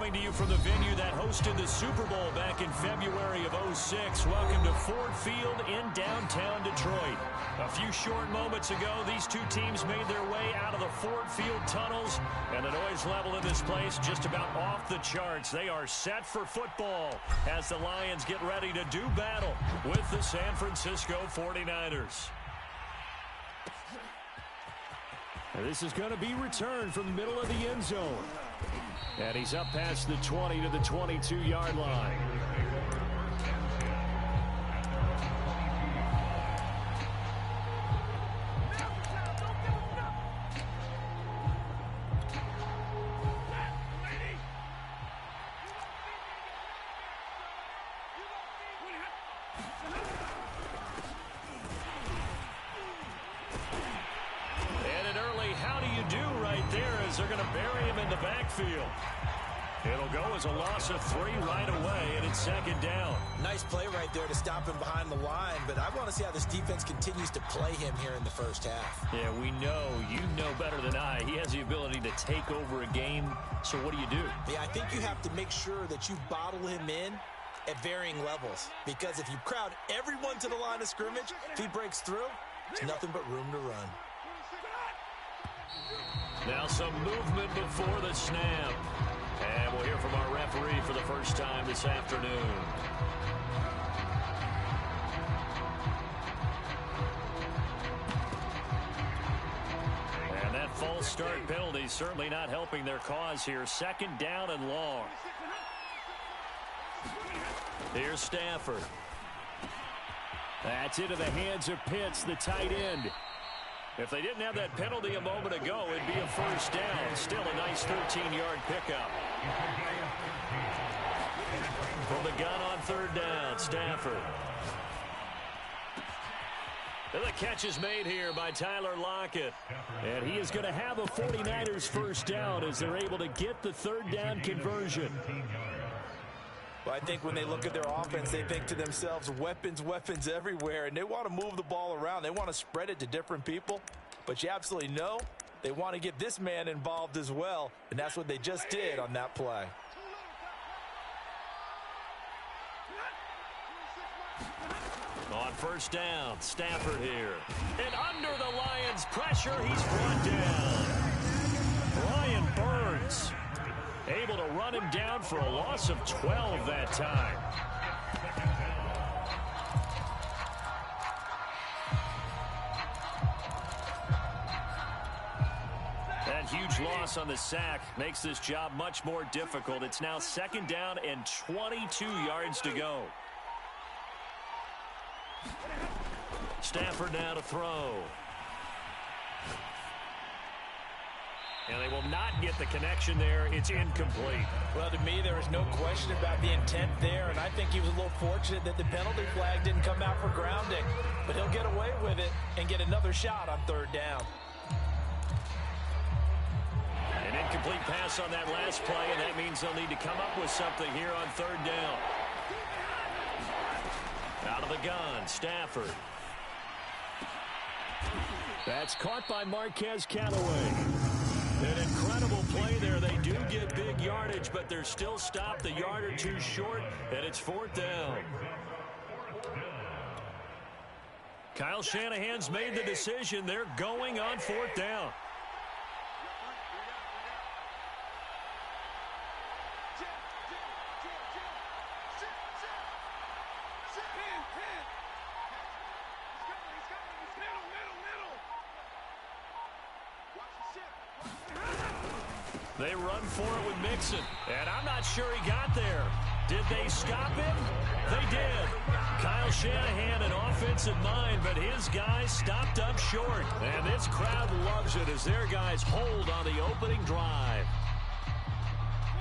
coming to you from the venue that hosted the Super Bowl back in February of '06. Welcome to Ford Field in downtown Detroit. A few short moments ago, these two teams made their way out of the Ford Field tunnels, and the noise level in this place just about off the charts. They are set for football as the Lions get ready to do battle with the San Francisco 49ers. This is going to be returned from the middle of the end zone. And he's up past the 20 to the 22-yard line. They're going to bury him in the backfield. It'll go as a loss of 3 right away, and it's second down. Nice play right there to stop him behind the line, but I want to see how this defense continues to play him here in the first half. Yeah, we know. You know better than I. He has the ability to take over a game, so what do you do? Yeah, I think you have to make sure that you bottle him in at varying levels, because if you crowd everyone to the line of scrimmage, if he breaks through, there's nothing but room to run. Now some movement before the snap. And we'll hear from our referee for the first time this afternoon. And that false start penalty certainly not helping their cause here. Second down and long. Here's Stafford. That's into the hands of Pitts, the tight end. If they didn't have that penalty a moment ago, it'd be a first down. Still a nice 13-yard pickup. From the gun on third down, Stafford. And the catch is made here by Tyler Lockett. And he is going to have a 49ers first down as they're able to get the third down conversion. Well, I think when they look at their offense, they think to themselves, weapons, weapons everywhere, and they want to move the ball around. They want to spread it to different people, but you absolutely know they want to get this man involved as well, and that's what they just did on that play. On first down, Stafford here. And under the Lions' pressure, he's brought down. Brian Burns able to run him down for a loss of 12 that time. That huge loss on the sack makes this job much more difficult. It's now second down and 22 yards to go. Stafford now to throw. And they will not get the connection there. It's incomplete. Well, to me, there was no question about the intent there, and I think he was a little fortunate that the penalty flag didn't come out for grounding. But he'll get away with it and get another shot on third down. An incomplete pass on that last play, and that means they'll need to come up with something here on third down. Out of the gun, Stafford. That's caught by Marquez Callaway. An incredible play there. They do get big yardage, but they're still stopped a yard or two short, and it's fourth down. Kyle Shanahan's made the decision. They're going on fourth down. They run for it with Mixon, and I'm not sure he got there. Did they stop him? They did. Kyle Shanahan, an offensive mind, but his guys stopped up short. And this crowd loves it as their guys hold on the opening drive.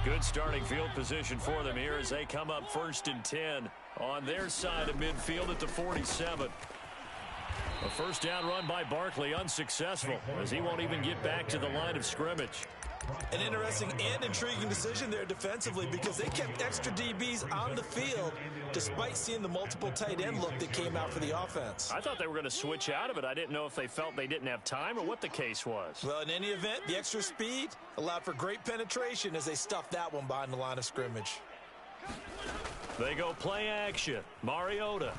Good starting field position for them here as they come up first and 10 on their side of midfield at the 47. A first down run by Barkley unsuccessful as he won't even get back to the line of scrimmage. An interesting and intriguing decision there defensively because they kept extra DBs on the field despite seeing the multiple tight end look that came out for the offense. I thought they were going to switch out of it. I didn't know if they felt they didn't have time or what the case was. Well, in any event, the extra speed allowed for great penetration as they stuffed that one behind the line of scrimmage. They go play action. Mariota.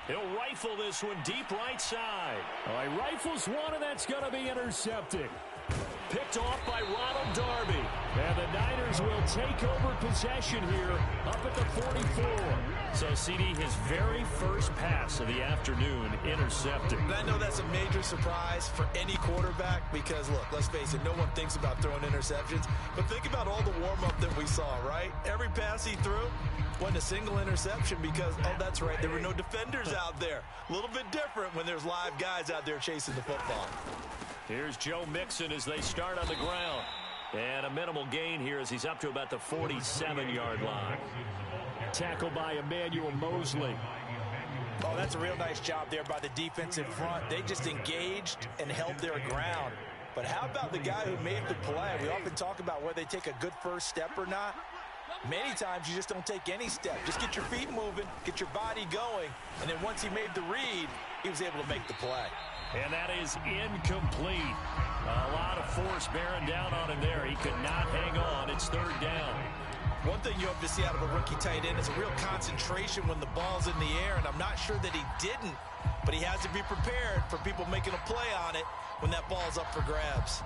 He'll rifle this one deep right side. All right, rifles one, and that's going to be intercepted. Picked off by Ronald Darby. And the Niners will take over possession here up at the 44. So, CD, his very first pass of the afternoon intercepted. And I know that's a major surprise for any quarterback because, look, let's face it, no one thinks about throwing interceptions. But think about all the warm-up that we saw, right? Every pass he threw wasn't a single interception because, oh, that's right, there were no defenders out there. A little bit different when there's live guys out there chasing the football. Here's Joe Mixon as they start on the ground. And a minimal gain here as he's up to about the 47-yard line. Tackled by Emmanuel Mosley. Oh, that's a real nice job there by the defensive front. They just engaged and held their ground. But how about the guy who made the play? We often talk about whether they take a good first step or not. Many times you just don't take any step. Just get your feet moving, get your body going, and then once he made the read, he was able to make the play. And that is incomplete. A lot of force bearing down on him there. He could not hang on. It's third down. One thing you have to see out of a rookie tight end is a real concentration when the ball's in the air, and I'm not sure that he didn't, but he has to be prepared for people making a play on it when that ball's up for grabs.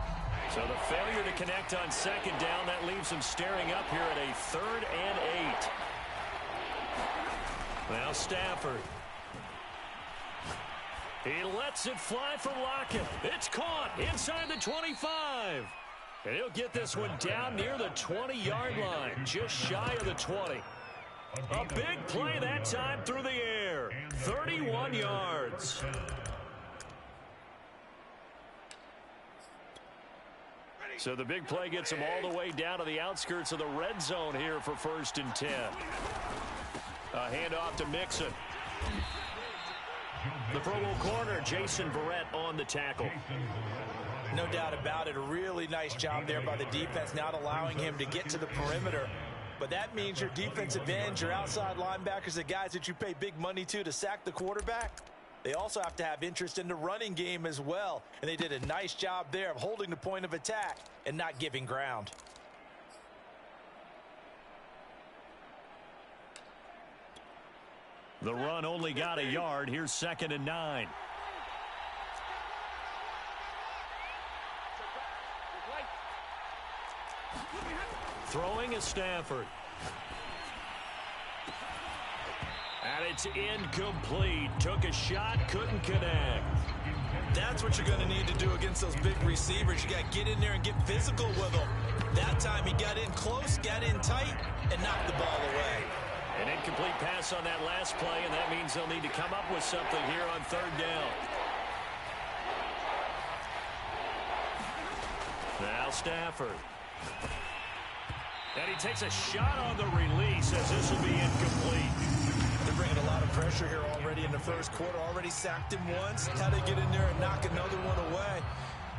So the failure to connect on second down, that leaves him staring up here at a 3rd and 8. Now Stafford. He lets it fly for Lockett. It's caught inside the 25. And he'll get this one down near the 20-yard line, just shy of the 20. A big play that time through the air. 31 yards. So the big play gets him all the way down to the outskirts of the red zone here for 1st and 10. A handoff to Mixon. The Pro Bowl corner, Jason Verrett, on the tackle. No doubt about it. A really nice job there by the defense, not allowing him to get to the perimeter. But that means your defensive ends, your outside linebackers, the guys that you pay big money to sack the quarterback, they also have to have interest in the running game as well. And they did a nice job there of holding the point of attack and not giving ground. The run only got a yard. Here's 2nd and 9. Throwing is Stafford. And it's incomplete. Took a shot, couldn't connect. That's what you're going to need to do against those big receivers. You got to get in there and get physical with them. That time he got in close, got in tight, and knocked the ball away. An incomplete pass on that last play, and that means they'll need to come up with something here on 3rd down. Now Stafford. And he takes a shot on the release as this will be incomplete. They're bringing a lot of pressure here already in the first quarter. Already sacked him once. How to get in there and knock another one away.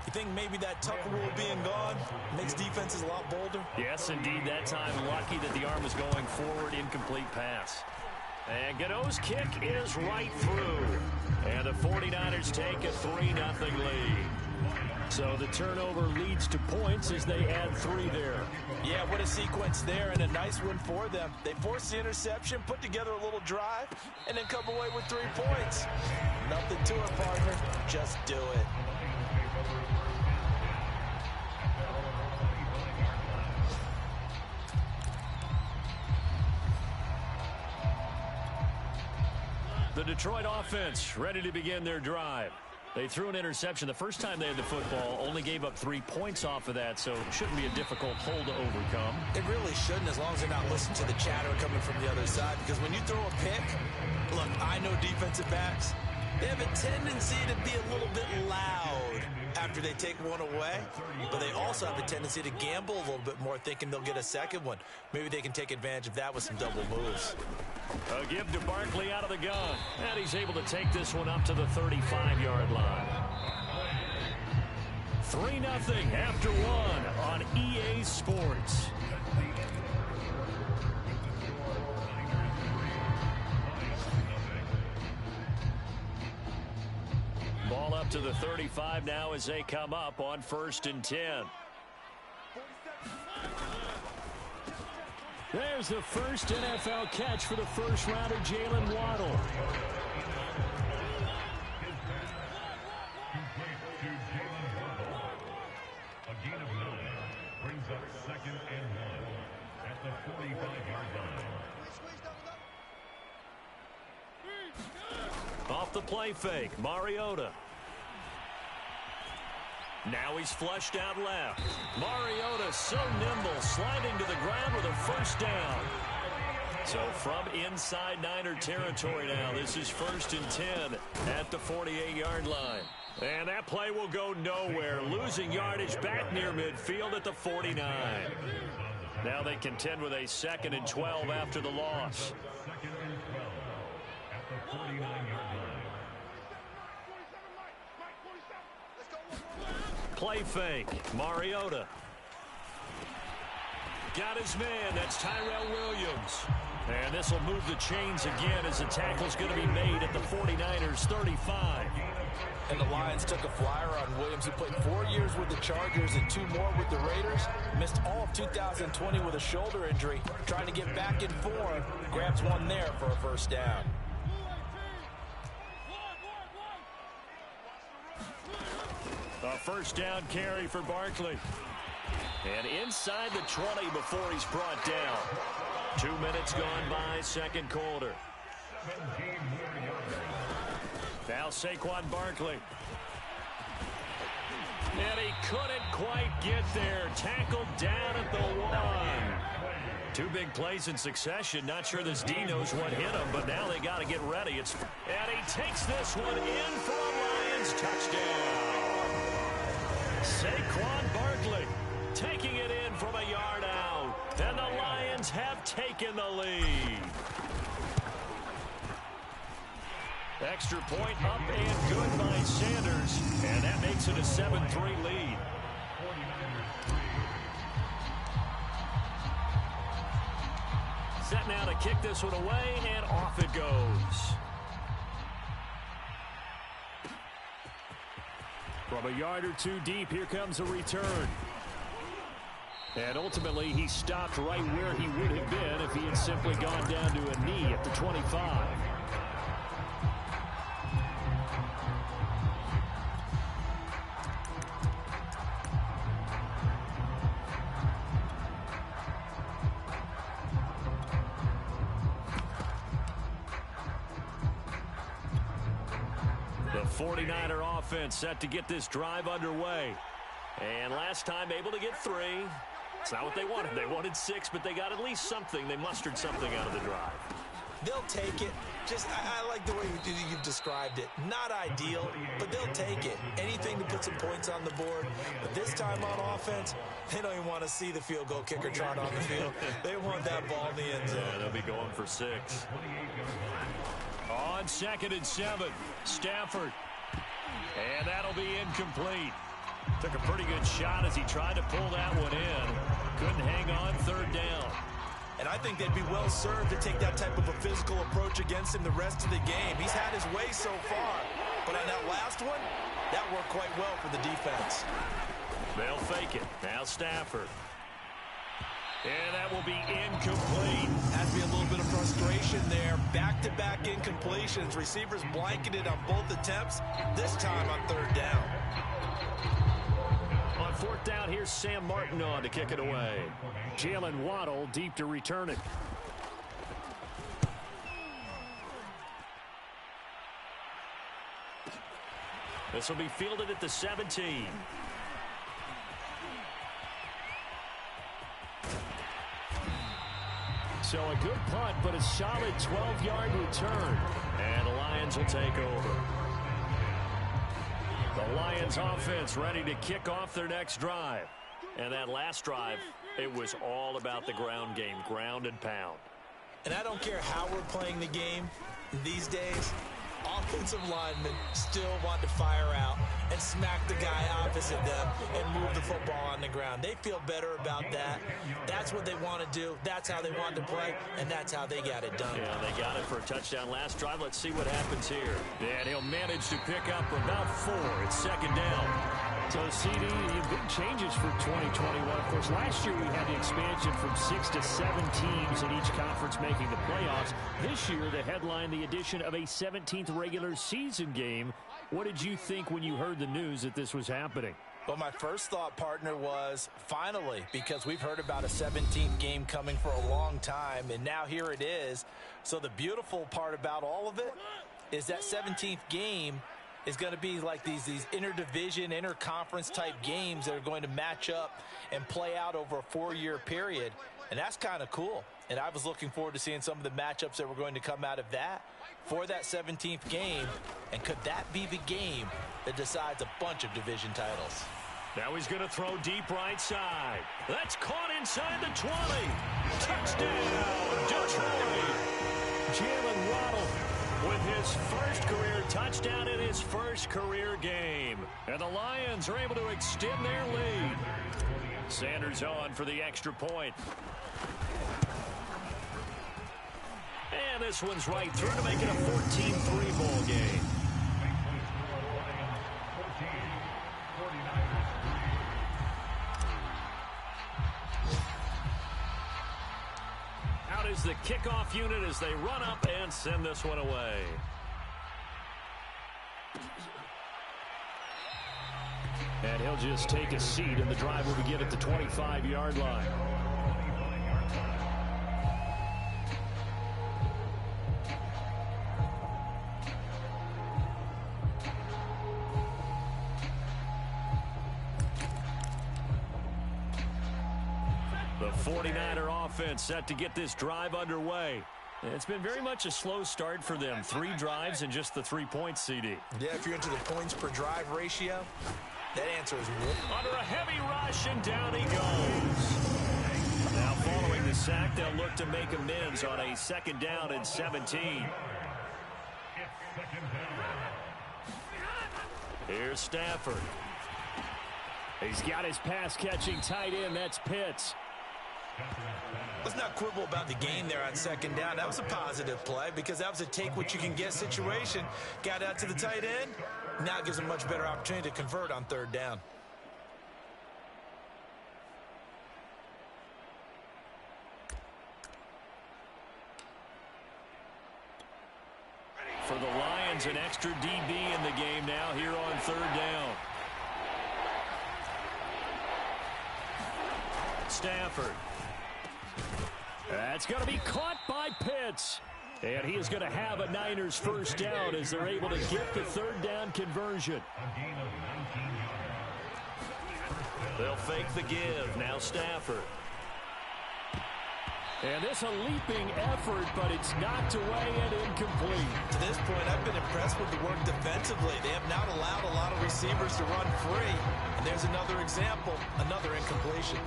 You think maybe that Tucker rule being gone makes defenses a lot bolder? Yes, indeed. That time lucky that the arm was going forward. Incomplete pass. And Gano's kick is right through. And the 49ers take a 3-0 lead. So the turnover leads to points as they add 3 there. Yeah, what a sequence there, and a nice one for them. They force the interception, put together a little drive, and then come away with 3 points. Nothing to it, partner. Just do it. The Detroit offense ready to begin their drive. They threw an interception the first time they had the football, only gave up 3 points off of that, so it shouldn't be a difficult hole to overcome. It really shouldn't, as long as they're not listening to the chatter coming from the other side, because when you throw a pick, look, I know defensive backs, they have a tendency to be a little bit loud after they take one away, but they also have a tendency to gamble a little bit more, thinking they'll get a second one. Maybe they can take advantage of that with some double moves. A give to Barkley out of the gun, and he's able to take this one up to the 35-yard line. 3-0 after 1 on EA Sports. Ball up to the 35 now as they come up on 1st and 10. There's the first NFL catch for the first rounder, Jalen Waddle. A gain of 9 brings up 2nd and 1 at the 45-yard line. Off the play fake, Mariota. Now he's flushed out left. Mariota so nimble, sliding to the ground with a first down. So from inside Niner territory now, this is 1st and 10 at the 48-yard line. And that play will go nowhere, losing yardage back near midfield at the 49. Now they contend with a 2nd and 12 after the loss. 2nd and 12 at the 49-yard line. Play fake, Mariota. Got his man, that's Tyrell Williams. And this will move the chains again as the tackle's going to be made at the 49ers 35. And the Lions took a flyer on Williams, who played 4 years with the Chargers and 2 more with the Raiders. Missed all of 2020 with a shoulder injury. Trying to get back in form. Grabs one there for a first down. A first down carry for Barkley. And inside the 20 before he's brought down. 2 minutes gone by, 2nd quarter. Now Saquon Barkley. And he couldn't quite get there. Tackled down at the 1. 2 big plays in succession. Not sure this D knows what hit him, but now they got to get ready. And he takes this one in for a Lions touchdown. Saquon Barkley taking it in from a yard out. And the Lions have taken the lead. Extra point up and good by Sanders. And that makes it a 7-3 lead. Set now to kick this one away, and off it goes. From a yard or 2 deep, here comes a return. And ultimately, he stopped right where he would have been if he had simply gone down to a knee at the 25. The 49er offense set to get this drive underway. And last time able to get 3. It's not what they wanted. They wanted 6, but they got at least something. They mustered something out of the drive. They'll take it. I like the way you've described it. Not ideal, but they'll take it. Anything to put some points on the board. But this time on offense, they don't even want to see the field goal kicker trot on the field. They want that ball in the end zone. Yeah, they'll be going for 6. On 2nd and 7, Stafford. And that'll be incomplete. Took a pretty good shot as he tried to pull that one in. Couldn't hang on, 3rd down. And I think they'd be well served to take that type of a physical approach against him the rest of the game. He's had his way so far. But on that last one, that worked quite well for the defense. They'll fake it. Now Stafford. And that will be incomplete. Has to be a little bit of frustration there. Back-to-back incompletions. Receivers blanketed on both attempts, this time on 3rd down. On 4th down, here's Sam Martin on to kick it away. Jalen Waddle deep to return it. This will be fielded at the 17. So a good punt, but a solid 12-yard return. And the Lions will take over. The Lions offense ready to kick off their next drive. And that last drive, it was all about the ground game, ground and pound. And I don't care how we're playing the game these days, offensive linemen still want to fire out and smack the guy opposite them and move the football on the ground. They feel better about that. That's what they want to do. That's how they want to play, and that's how they got it done. Yeah, they got it for a touchdown last drive. Let's see what happens here. And he'll manage to pick up about 4. It's second down. So, CD, big changes for 2021. Of course, last year we had the expansion from 6 to 7 teams in each conference making the playoffs. This year, the headline, the addition of a 17th regular season game. What did you think when you heard the news that this was happening? Well, my first thought, partner, was finally, because we've heard about a 17th game coming for a long time, and now here it is. So the beautiful part about all of it is that 17th game is going to be like these interdivision, interconference type games that are going to match up and play out over a 4-year period. And that's kind of cool. And I was looking forward to seeing some of the matchups that were going to come out of that for that 17th game. And could that be the game that decides a bunch of division titles? Now he's going to throw deep right side. That's caught inside the 20. Touchdown, Detroit. Jalen Waddle with his first career touchdown in his first career game. And the Lions are able to extend their lead. Sanders on for the extra point. And this one's right through to make it a 14-3 ball game. Out is the kickoff unit as they run up and send this one away. And he'll just take a seat, and the drive will begin at the 25-yard line. The 49er offense set to get this drive underway. It's been very much a slow start for them. 3 drives and just the 3 points, CD. Yeah, if you're into the points per drive ratio, that answer is under a heavy rush, and down he goes. Now following the sack, they'll look to make amends on a 2nd down and 17. Here's Stafford. He's got his pass-catching tight end. That's Pitts. Let's not quibble about the gain there on 2nd down. That was a positive play because that was a take-what-you-can-get situation. Got out to the tight end. Now it gives a much better opportunity to convert on 3rd down. For the Lions, an extra DB in the game now here on 3rd down. Stafford. That's going to be caught by Pitts. And he is going to have a Niners first down as they're able to get the 3rd down conversion. They'll fake the give. Now Stafford. And this a leaping effort, but it's knocked away and incomplete. To this point, I've been impressed with the work defensively. They have not allowed a lot of receivers to run free. And there's another example, another incompletion.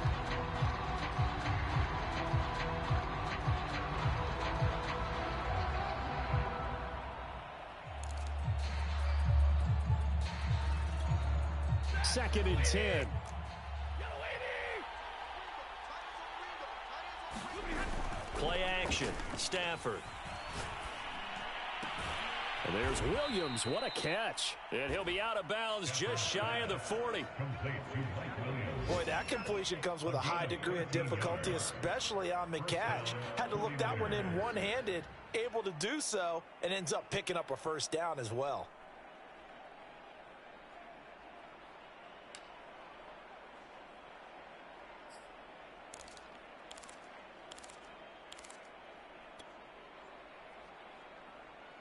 Second and 10. Play action. Stafford. And there's Williams. What a catch. And he'll be out of bounds just shy of the 40. Boy, that completion comes with a high degree of difficulty, especially on the catch. Had to look that one in one-handed, able to do so, and ends up picking up a first down as well.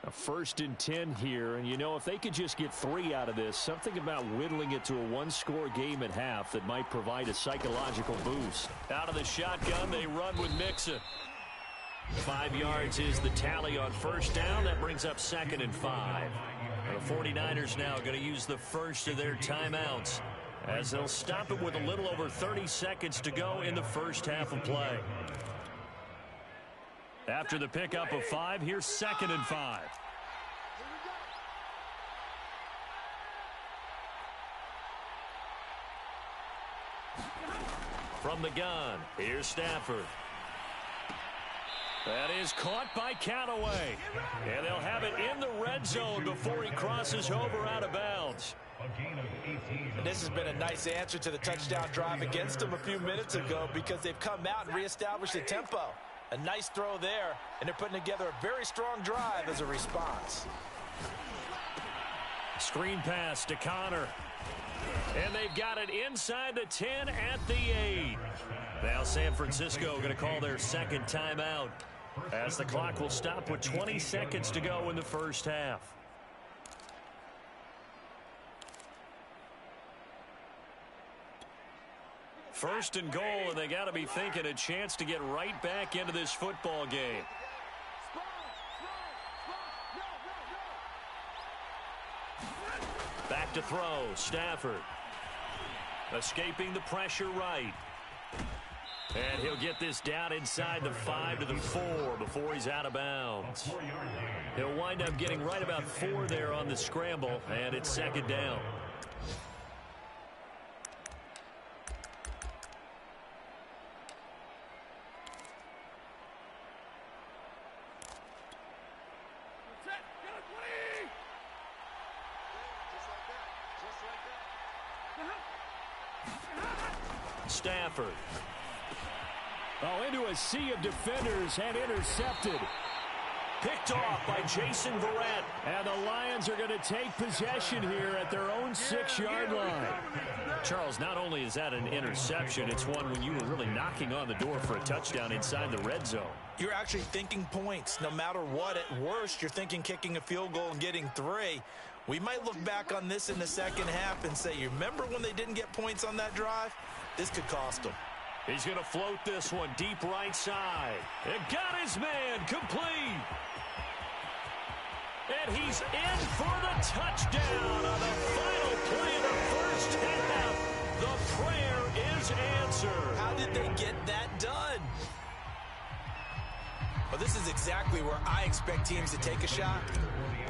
A 1st and 10 here, and you know, if they could just get 3 out of this, something about whittling it to a 1-score game at half that might provide a psychological boost. Out of the shotgun, they run with Mixon. 5 yards is the tally on 1st down. That brings up 2nd and 5. And the 49ers now going to use the first of their timeouts as they'll stop it with a little over 30 seconds to go in the first half of play. After the pickup of 5, here's 2nd and 5. From the gun, here's Stafford. That is caught by Callaway. And they'll have it in the red zone before he crosses over out of bounds. And this has been a nice answer to the touchdown drive against them a few minutes ago because they've come out and reestablished the tempo. A nice throw there, and they're putting together a very strong drive as a response. Screen pass to Connor. And they've got it inside the 10 at the 8. Now San Francisco going to call their second timeout as the clock will stop with 20 seconds to go in the first half. First and goal, and they got to be thinking a chance to get right back into this football game. Back to throw, Stafford. Escaping the pressure right. And he'll get this down inside the 5 to the 4 before he's out of bounds. He'll wind up getting right about 4 there on the scramble, and it's second down. Stafford. Oh, into a sea of defenders and intercepted. Picked off by Jason Verrett. And the Lions are going to take possession here at their own 6-yard line. Charles, not only is that an interception, it's one when you were really knocking on the door for a touchdown inside the red zone. You're actually thinking points. No matter what, at worst, you're thinking kicking a field goal and getting 3. We might look back on this in the second half and say, you remember when they didn't get points on that drive? This could cost them. He's going to float this one deep right side. And got his man complete. And he's in for the touchdown on the final play of the first half. The prayer is answered. How did they get that done? Well, this is exactly where I expect teams to take a shot.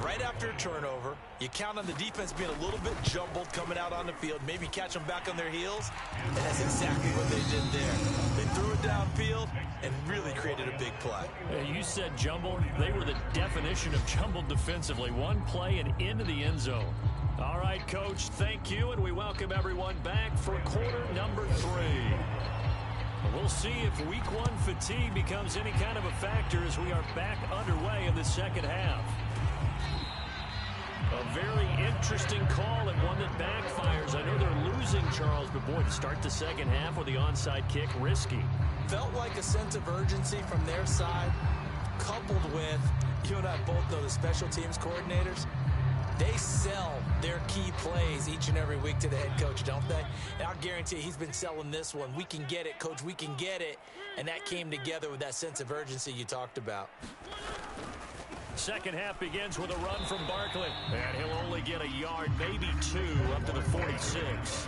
Right after a turnover, you count on the defense being a little bit jumbled coming out on the field, maybe catch them back on their heels, and that's exactly what they did there. They threw it downfield and really created a big play. You said jumbled. They were the definition of jumbled defensively. One play and into the end zone. All right, Coach, thank you, and we welcome everyone back for quarter number 3. We'll see if week 1 fatigue becomes any kind of a factor as we are back underway in the second half. A very interesting call and one that backfires. I know they're losing, Charles, but boy, to start the second half with the onside kick, risky. Felt like a sense of urgency from their side, coupled with, you and I both know the special teams coordinators, they sell their key plays each and every week to the head coach, don't they? And I'll guarantee you he's been selling this one. We can get it, coach, we can get it. And that came together with that sense of urgency you talked about. Second half begins with a run from Barkley. And he'll only get a yard, maybe 2, up to the 46.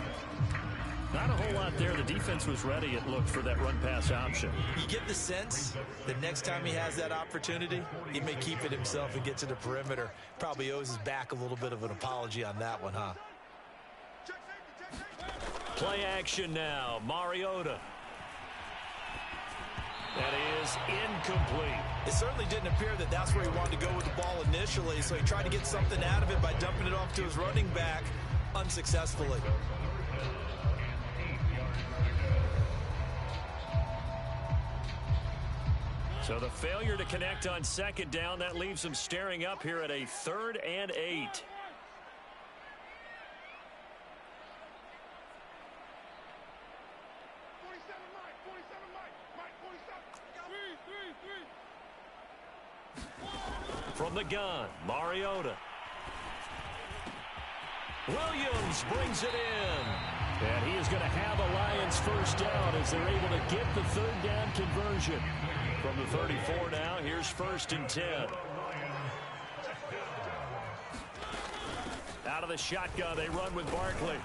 Not a whole lot there. The defense was ready, it looked, for that run-pass option. You get the sense that next time he has that opportunity, he may keep it himself and get to the perimeter. Probably owes his back a little bit of an apology on that one, huh? Play action now. Mariota. That is incomplete. It certainly didn't appear that that's where he wanted to go with the ball initially, so he tried to get something out of it by dumping it off to his running back unsuccessfully. So the failure to connect on second down, that leaves them staring up here at a 3rd and 8. From the gun, Mariota. Williams brings it in. And he is going to have a Lions first down as they're able to get the 3rd down conversion. From the 34 now, here's 1st and 10. Out of the shotgun, they run with Barkley.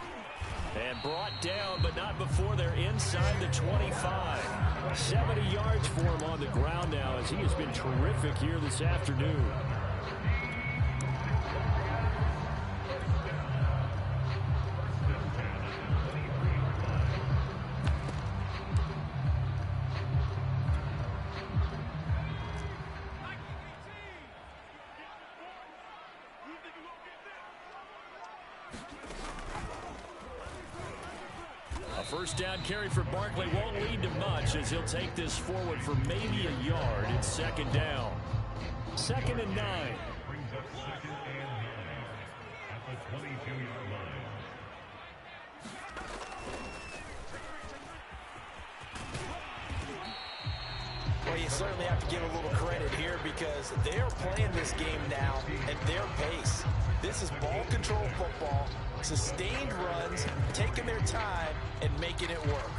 And brought down, but not before they're inside the 25. 70 yards for him on the ground now as he has been terrific here this afternoon. A first down carry for Barkley won't lead to much as he'll take this forward for maybe a yard. It's second down. 2nd and 9. Brings up 2nd and 9 at the 22-yard line. Well, you certainly have to give a little credit here because they are playing this game now at their pace. This is ball control football, sustained runs, taking their time and making it work.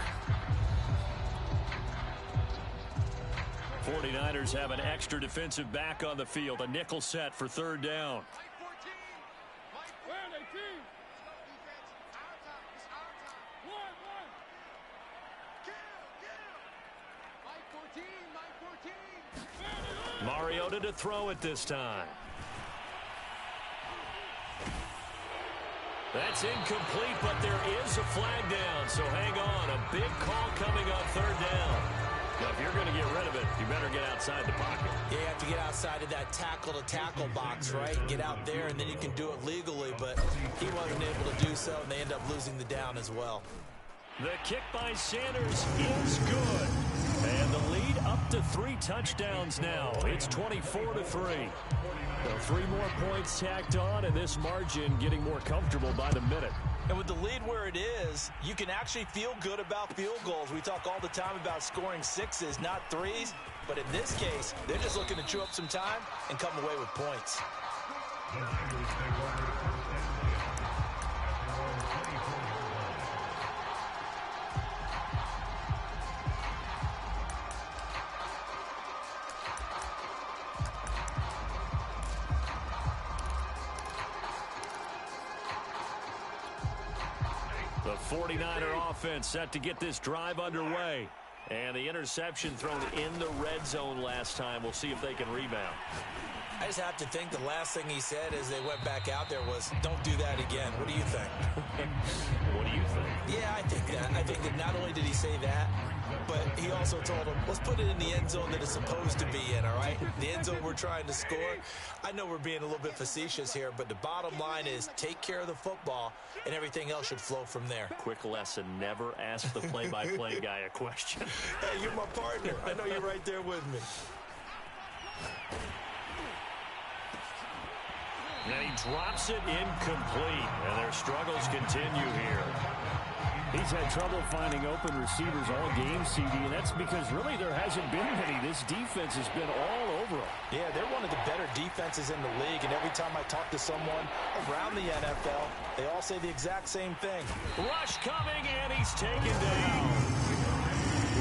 49ers have an extra defensive back on the field. A nickel set for 3rd down. Mariota to throw it this time. That's incomplete, but there is a flag down, so hang on. A big call coming on 3rd down. Now, if you're going to get rid of it, you better get outside the pocket. Yeah, you have to get outside of that tackle-to-tackle box, right? Get out there, and then you can do it legally, but he wasn't able to do so, and they end up losing the down as well. The kick by Sanders is good. And the lead up to 3 touchdowns now. It's 24-3. So 3 more points tacked on, and this margin getting more comfortable by the minute. And with the lead where it is, you can actually feel good about field goals. We talk all the time about scoring 6s, not 3s. But in this case, they're just looking to chew up some time and come away with points. The 49er offense set to get this drive underway. And the interception thrown in the red zone last time. We'll see if they can rebound. I just have to think the last thing he said as they went back out there was, don't do that again. What do you think? What do you think? Yeah, I think that. I think that not only did he say that, but he also told them, let's put it in the end zone that it's supposed to be in, all right? The end zone we're trying to score. I know we're being a little bit facetious here, but the bottom line is take care of the football, and everything else should flow from there. Quick lesson, never ask the play-by-play guy a question. Hey, you're my partner. I know you're right there with me. And he drops it incomplete, and their struggles continue here. He's had trouble finding open receivers all game, CD, and that's because really there hasn't been many. This defense has been all over them. Yeah, they're one of the better defenses in the league, and every time I talk to someone around the NFL, they all say the exact same thing. Rush coming, and he's taken down.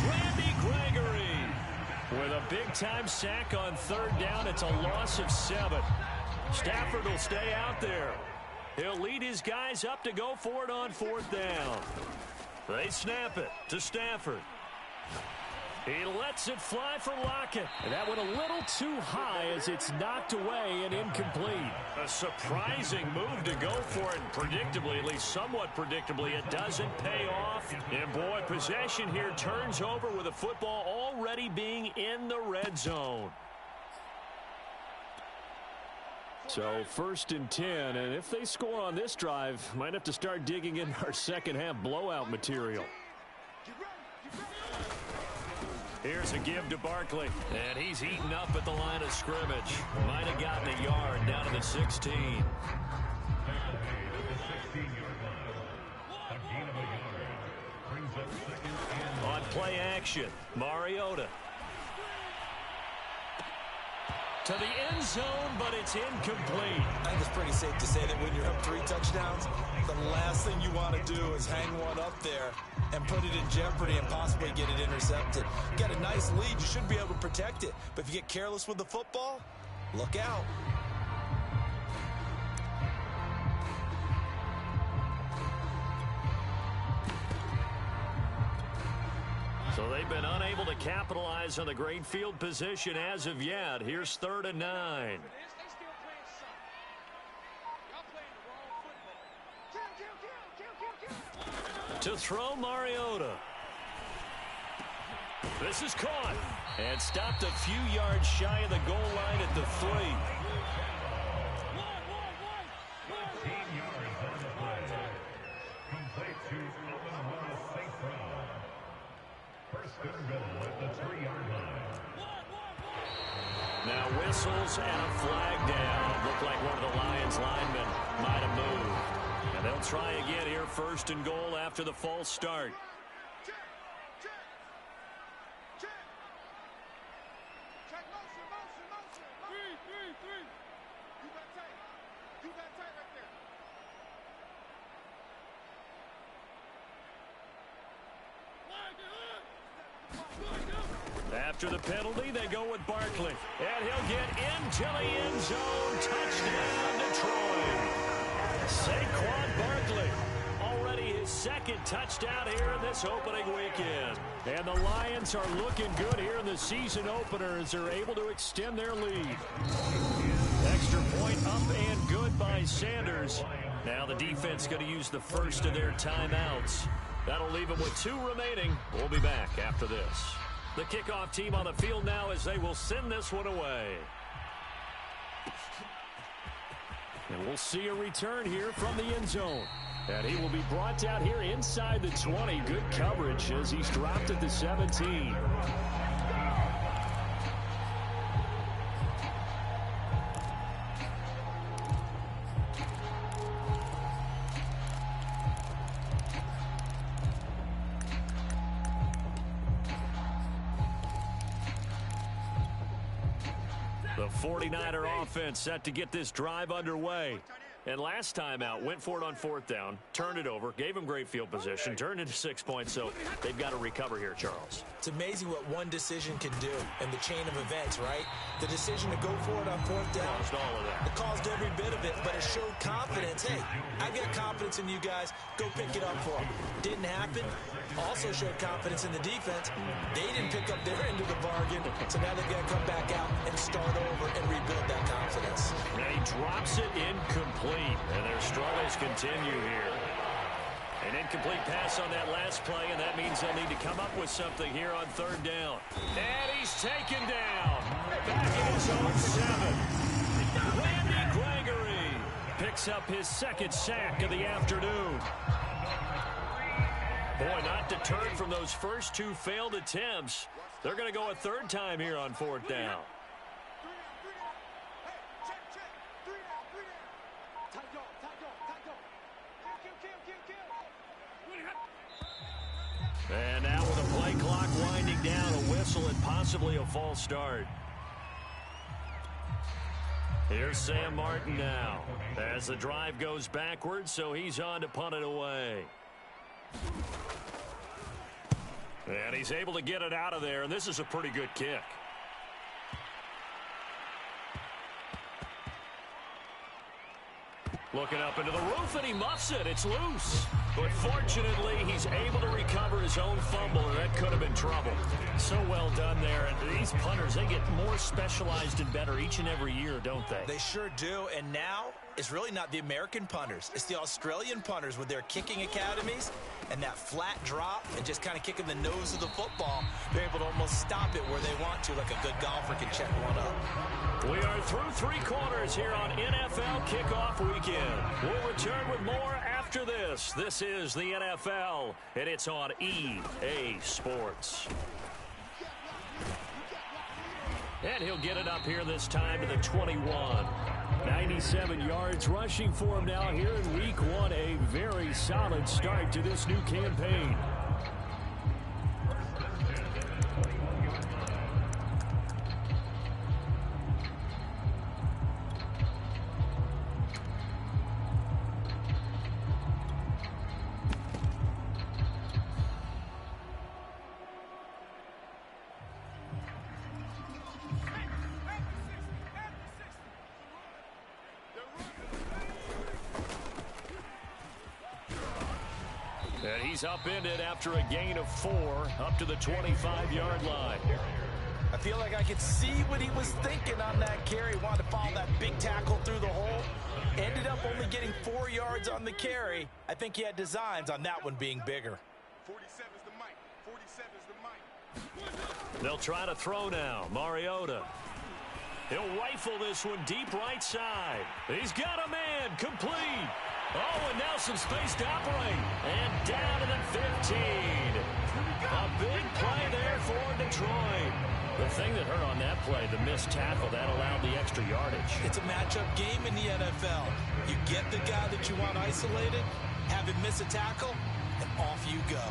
Randy Gregory with a big-time sack on 3rd down. It's a loss of 7. Stafford will stay out there. He'll lead his guys up to go for it on 4th down. They snap it to Stafford. He lets it fly for Lockett. And that went a little too high as it's knocked away and incomplete. A surprising move to go for it. Predictably, at least somewhat predictably, it doesn't pay off. And boy, possession here turns over with the football already being in the red zone. So 1st and 10, and if they score on this drive, might have to start digging in our second-half blowout material. Here's a give to Barkley, and he's eaten up at the line of scrimmage. Might have gotten a yard down to the 16. On play action, Mariota. To the end zone, but it's incomplete. I think it's pretty safe to say that when you're up 3 touchdowns, the last thing you want to do is hang one up there and put it in jeopardy and possibly get it intercepted. You got a nice lead. You should be able to protect it. But if you get careless with the football, look out. So they've been unable to capitalize on the great field position as of yet. Here's 3rd and 9. To throw Mariota. This is caught and stopped a few yards shy of the goal line at the 3. 15 yards on the play. Now whistles and a flag down. Looked like one of the Lions linemen might have moved. And they'll try again here, 1st and goal after the false start. After the penalty, they go with Barkley. And he'll get into the end zone. Touchdown, Detroit. Saquon Barkley. Already his 2nd touchdown here in this opening weekend. And the Lions are looking good here in the season opener as they're able to extend their lead. Extra point up and good by Sanders. Now the defense going to use the first of their timeouts. That'll leave them with 2 remaining. We'll be back after this. The kickoff team on the field now as they will send this one away. And we'll see a return here from the end zone. And he will be brought down here inside the 20. Good coverage as he's dropped at the 17. The 49er offense set to get this drive underway. And last time out, went for it on 4th down, turned it over, gave them great field position, turned into 6 points, so they've got to recover here, Charles. It's amazing what one decision can do in the chain of events, right? The decision to go for it on 4th down. Caused all of that. It caused every bit of it, but it showed confidence. Hey, I've got confidence in you guys. Go pick it up for them. Didn't happen. Also showed confidence in the defense. They didn't pick up their end of the bargain, so now they've got to come back out and start over and rebuild that confidence. Now he drops it incomplete, and their struggles continue here. An incomplete pass on that last play, and that means they'll need to come up with something here on 3rd down. And he's taken down. Back in his own 7. Randy Gregory picks up his 2nd sack of the afternoon. Boy, not deterred from those first 2 failed attempts. They're going to go a 3rd time here on 4th down. And now with the play clock winding down, a whistle and possibly a false start. Here's Sam Martin now as the drive goes backwards, so he's on to punt it away. And he's able to get it out of there, and this is a pretty good kick. Looking up into the roof, and he muffs it. It's loose. But fortunately, he's able to recover his own fumble, and that could have been trouble. So well done there. And these punters, they get more specialized and better each and every year, don't they? They sure do. And now, it's really not the American punters. It's the Australian punters with their kicking academies and that flat drop and just kind of kicking the nose of the football. They're able to almost stop it where they want to, like a good golfer can check one up. We are through 3 quarters here on NFL Kickoff Weekend. We'll return with more after this. This is the NFL, and it's on EA Sports. And he'll get it up here this time to the 21. 97 yards rushing for him now here in Week 1. A very solid start to this new campaign. And he's upended after a gain of 4 up to the 25-yard line. I feel like I could see what he was thinking on that carry. Wanted to follow that big tackle through the hole. Ended up only getting 4 yards on the carry. I think he had designs on that one being bigger. 47's the mic. 47's the mic. They'll try to throw now. Mariota. He'll rifle this one deep right side. He's got a man complete. Oh, and now some space to operate. And down to the 15. A big play there for Detroit. The thing that hurt on that play, the missed tackle, that allowed the extra yardage. It's a matchup game in the NFL. You get the guy that you want isolated, have him miss a tackle, and off you go.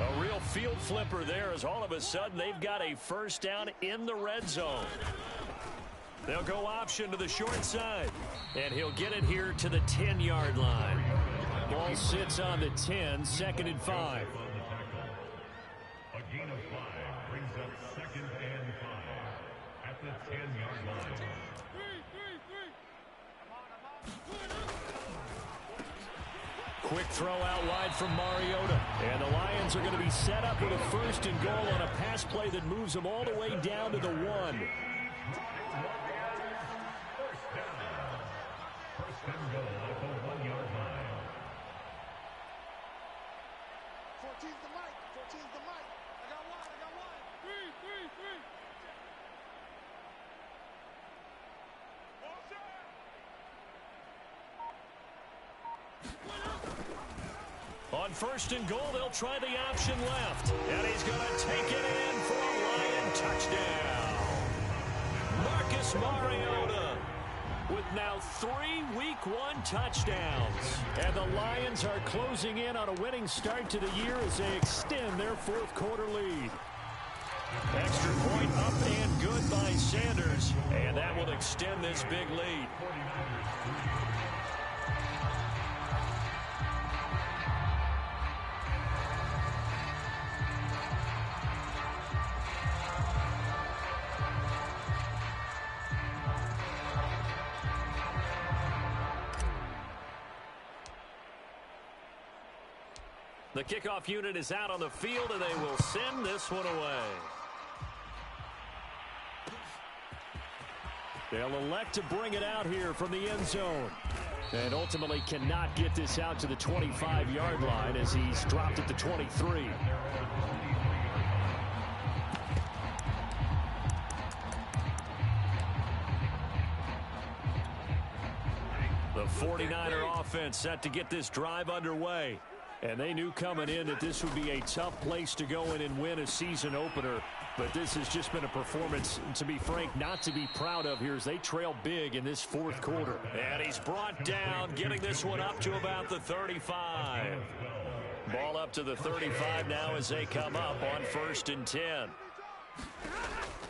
A real field flipper there as all of a sudden they've got a first down in the red zone. They'll go option to the short side, and he'll get it here to the 10-yard line. Ball sits on the 10, 2nd and 5. A gain of 5 brings up 2nd and 5 at the 10-yard line. Quick throw out wide from Mariota. And the Lions are going to be set up with a 1st and goal on a pass play that moves them all the way down to the 1. First and goal at the 1-yard line. 14's the mic. 14's the mic. I got one. I got one. Three. On 1st and goal, they'll try the option left. And he's going to take it in for a Lion touchdown. Marcus Mariota with now 3 Week 1 touchdowns. And the Lions are closing in on a winning start to the year as they extend their 4th quarter lead. Extra point up and good by Sanders. And that will extend this big lead. The kickoff unit is out on the field, and they will send this one away. They'll elect to bring it out here from the end zone. And ultimately cannot get this out to the 25-yard line as he's dropped at the 23. The 49er offense set to get this drive underway. And they knew coming in that this would be a tough place to go in and win a season opener. But this has just been a performance, to be frank, not to be proud of here as they trail big in this 4th quarter. And he's brought down, getting this one up to about the 35. Ball up to the 35 now as they come up on 1st and 10.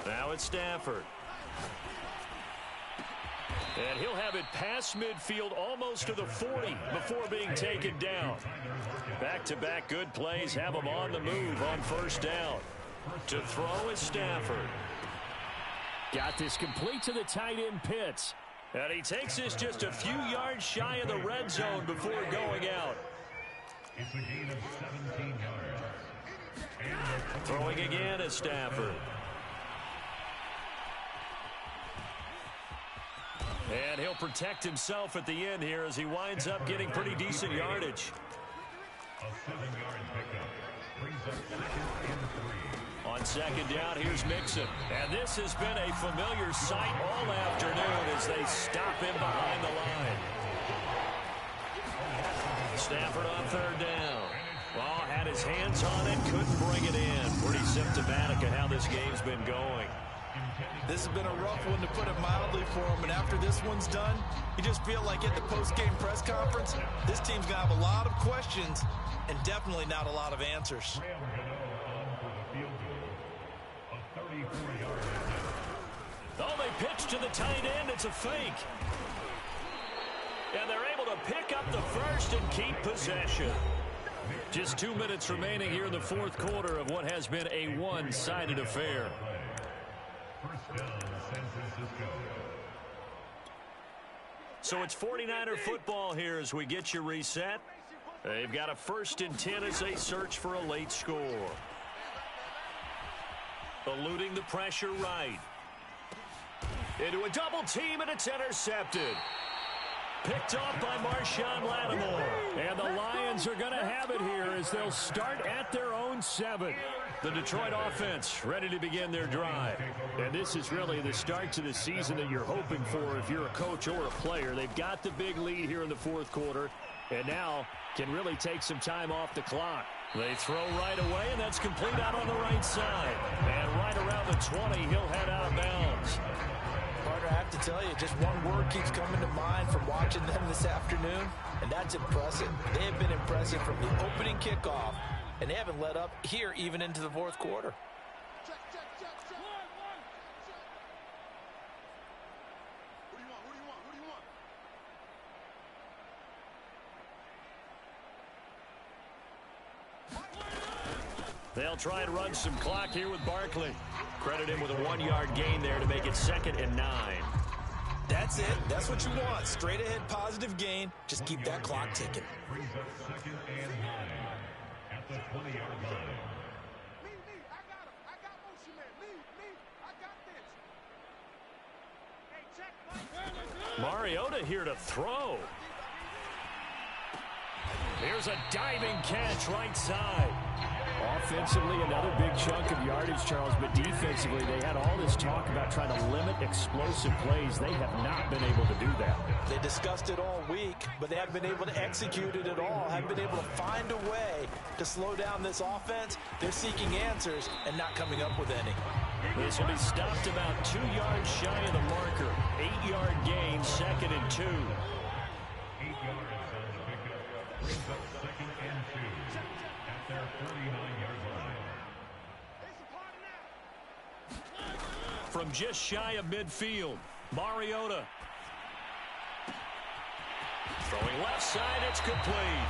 Now it's Stafford. And he'll have it past midfield almost to the 40 before being taken down. Back-to-back good plays have him on the move on 1st down. To throw is Stafford. Got this complete to the tight end Pitts. And he takes this just a few yards shy of the red zone before going out. It's a gain of 17 yards. Throwing again is Stafford. And he'll protect himself at the end here as he winds up getting pretty decent yardage. A 7-yard pickup brings up 2nd and 3. On 2nd down, here's Mixon. And this has been a familiar sight all afternoon as they stop him behind the line. Stafford on 3rd down. Well, had his hands on it, couldn't bring it in. Pretty symptomatic of how this game's been going. This has been a rough one, to put it mildly, for him. And after this one's done, you just feel like at the post-game press conference, this team's going to have a lot of questions and definitely not a lot of answers. Oh, they pitch to the tight end. It's a fake. And they're able to pick up the 1st and keep possession. Just 2 minutes remaining here in the 4th quarter of what has been a one-sided affair. First down, San Francisco. So it's 49er football here as we get you reset. They've got a 1st and 10 as they search for a late score. Eluding the pressure right. Into a double team, and it's intercepted. Picked off by Marshawn Lattimore. And the Lions are going to have it here as they'll start at their own 7. The Detroit offense ready to begin their drive. And this is really the start to the season that you're hoping for if you're a coach or a player. They've got the big lead here in the fourth quarter and now can really take some time off the clock. They throw right away, and that's complete out on the right side. And right around the 20, he'll head out of bounds. Partner, I have to tell you, just one word keeps coming to mind from watching them this afternoon, and that's impressive. They have been impressive from the opening kickoff, and they haven't let up here even into the fourth quarter. Check, check, check, check. One, check. Who do you want? Who do you want? Who do you want? They'll try and run some clock here with Barkley. Credit him with a 1-yard gain there to make it 2nd and 9. That's it. That's what you want. Straight ahead positive gain. Just keep that clock ticking. Brings up 2nd and 9 at the 20-yard line. Me, I got him. I got motion man. Me, I got this. Hey, check, Mike. Mariota here to throw. Here's a diving catch right side. Offensively, another big chunk of yardage, Charles, but defensively, they had all this talk about trying to limit explosive plays. They have not been able to do that. They discussed it all week, but they haven't been able to execute it at all, haven't been able to find a way to slow down this offense. They're seeking answers and not coming up with any. This will be stopped about 2 yards shy of the marker. 8-yard gain, 2nd and 2. 8 yards on the pickup. Brings up 2nd and 2 at their 39-yard line. It's a party now. From just shy of midfield, Mariota. Throwing left side, it's complete.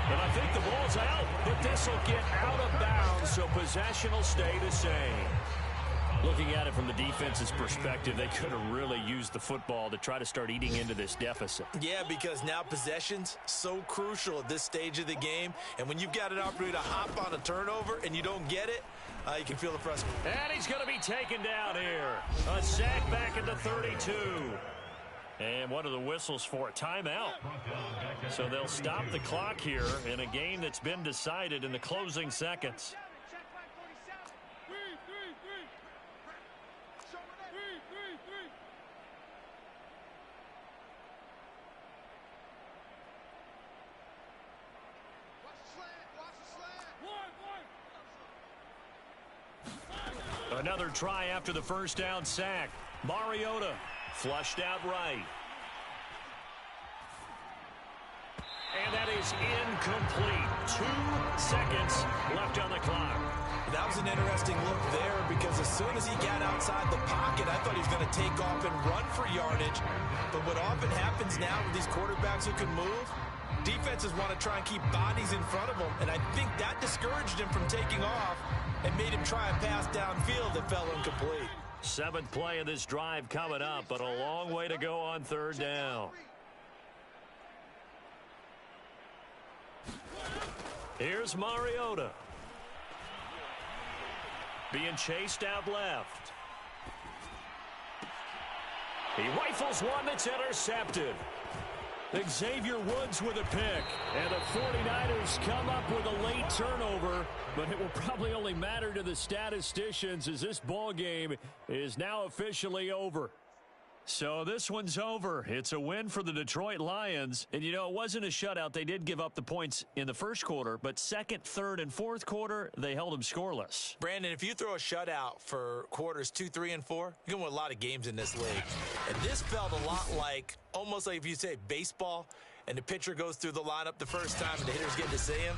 And I think the ball's out, but this will get out of bounds, so possession will stay the same. Looking at it from the defense's perspective, they could have really used the football to try to start eating into this deficit. Yeah, because now possession's so crucial at this stage of the game. And when you've got an opportunity to hop on a turnover and you don't get it, you can feel the frustration. And he's going to be taken down here. A sack back at the 32. And what are the whistles for? A timeout. So they'll stop the clock here in a game that's been decided in the closing seconds. Check back 47. Three. Show me that. Three. Watch the slant. One. Another try after the first down sack. Mariota flushed out right. And that is incomplete. 2 seconds left on the clock. That was an interesting look there because as soon as he got outside the pocket, I thought he was going to take off and run for yardage. But what often happens now with these quarterbacks who can move, defenses want to try and keep bodies in front of them. And I think that discouraged him from taking off and made him try a pass downfield that fell incomplete. 7th play of this drive coming up, but a long way to go on 3rd down. Here's Mariota. Being chased out left. He rifles one that's intercepted. Xavier Woods with a pick. And the 49ers come up with a late turnover, but it will probably only matter to the statisticians as this ball game is now officially over. So this one's over. It's a win for the Detroit Lions. And, you know, it wasn't a shutout. They did give up the points in the first quarter, but 2nd, 3rd, and 4th quarter, they held them scoreless. Brandon, if you throw a shutout for quarters 2, 3, and 4, you're going to win a lot of games in this league. And this felt a lot like, almost like if you say baseball, and the pitcher goes through the lineup the first time and the hitters get to see him,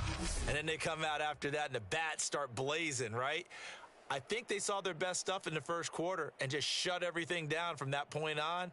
and then they come out after that and the bats start blazing, right? I think they saw their best stuff in the first quarter and just shut everything down from that point on.